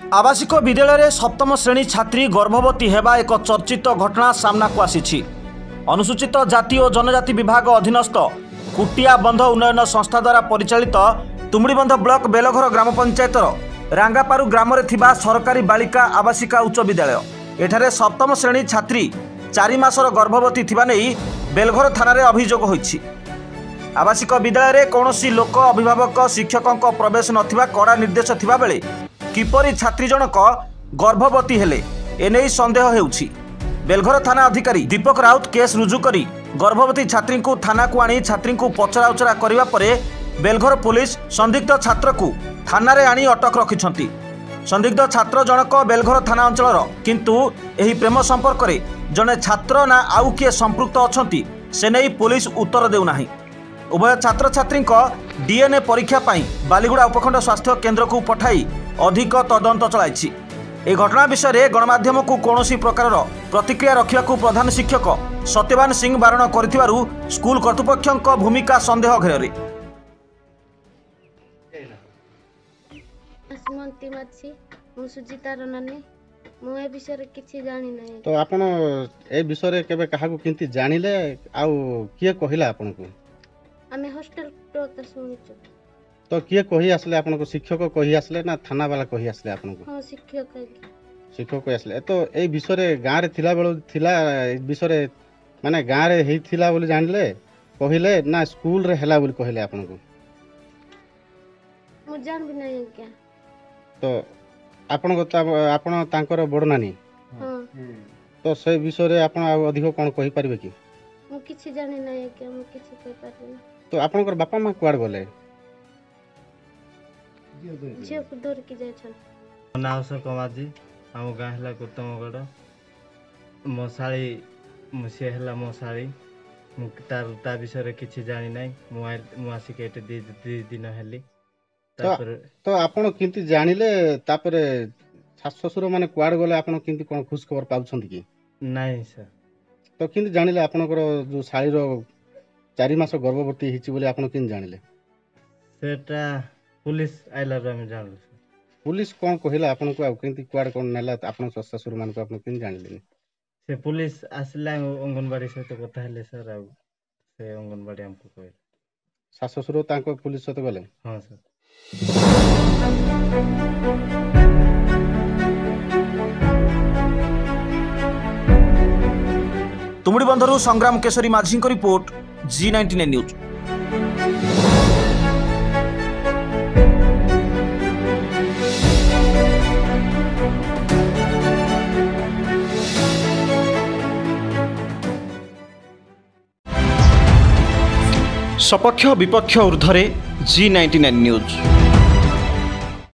आवासिक विद्यालय सप्तम श्रेणी छात्री गर्भवती हेबा एक चर्चित घटना सामना को आसी। अनुसूचित जाति और जनजाति विभाग अधीनस्थ कुटिया बंध उन्नयन संस्था द्वारा परिचालित तुमड़ीबंध ब्लॉक बेलघर ग्राम पंचायतर रांगापारू ग्राम में सरकारी बालिका आवासिका उच्च विद्यालय एठारे सप्तम श्रेणी छात्री 4 मासर गर्भवती थिबा नेई बेलघर थाना अभियोग होईछि। आवासिक विद्यालय कौनसी लोक अभिभावक शिक्षकों प्रवेश नथिबा कड़ा निर्देश थिबा बेले किपरि छात्री जनक गर्भवती हेले एने संदेह हेउछि। बेलघर थाना अधिकारी दीपक राउत केस रुजु करी गर्भवती छात्री को थाना को आनी छात्री को पचराउचरा करिबा परे बेलघर पुलिस संदिग्ध छात्र को थाना रे आनी अटक रखिछंती। संदिग्ध छात्र जनक बेलघर थाना अंचलर किंतु एही प्रेम संपर्क रे जने छात्र ना आउ किए संपृक्त अछंती से नहीं पुलिस उत्तर देउ नाही। उभय छात्र छात्री डीएनए परीक्षा पाई बालीगुड़ा उपखंड स्वास्थ्य केन्द्र को पठाई अधिक तदंत चलाई। ए घटना विषय में गणमाध्यम को कौनसी प्रकार प्रतिक्रिया रखा प्रधान शिक्षक सत्यवान सिंह बारण करिथिबारु स्कूल कर्तृपक्षों भूमिका संदेह घेर। तो आपण ए विषय केबे काहाकू किंती जानिले आउ किए कहिला आपन को? आमे हॉस्टल तो सुनिଛୁ। तो किए कहि आसले आपन को? शिक्षक कहि आसले ना थाना वाला कहि आसले आपन को? हां शिक्षक कहि आसले। तो ए विषय गां रे थिला बेलो थिला ए विषय माने गां रे हेई थिला बोली जानिले कहिले ना स्कूल रे हैला बोली कहिले आपन को? मु जान भी नहीं क्या। तो आपन को आपन तांकर बड़ नानी? हां। तो से विषय रे आपन अधिक कोन कहि परिबे की? मु किछि जानि नहीं क्या, मु किछि कहि पारबे। तो आपनकर बापा मां कुआड गले? झियो को धर के जाय छन। नावस कमाजी हम गाँ हला कुतमगड़ मशाड़ी मुसे हला मशाड़ी ता विषय किछि जानि नै। मु आसिक एटे दी दिन हेली। तो आपण किंती जानिले तापरे सास ससुर माने कुआड गले आपण किंती कोन खुश खबर पाउछन की? नहीं सर। तो किंती जानिले आपनकर जो साड़ी रो 4 मास गर्भवती हिची बोले आपण किंती जानिले? सेटा पुलिस आइला रे हम जानलु। पुलिस कोन कहिला आपन को? किंती कुआड कोन नेला आपन ससुर मान को आपण किंती जानिले? से पुलिस आसला अंगनबाड़ी से तो कथा हेले सर आ से अंगनबाड़ी हमको कहले। सास ससुर तांको पुलिस सते गले? हां सर। तुमड़ीबंधरू संग्राम केशरी माझी को रिपोर्ट G99 न्यूज। सपक्ष विपक्ष ऊर्ध्वे G99 न्यूज।